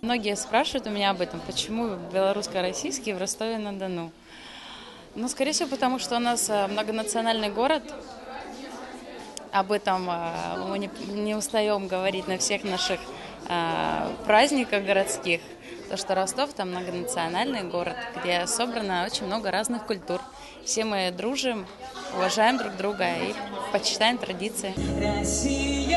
Многие спрашивают у меня об этом, почему белорусско-российский в Ростове-на-Дону. Ну, скорее всего, потому что у нас многонациональный город. Об этом мы не устаем говорить на всех наших праздниках городских. То, что Ростов там многонациональный город, где собрано очень много разных культур. Все мы дружим, уважаем друг друга и почитаем традиции. Россия!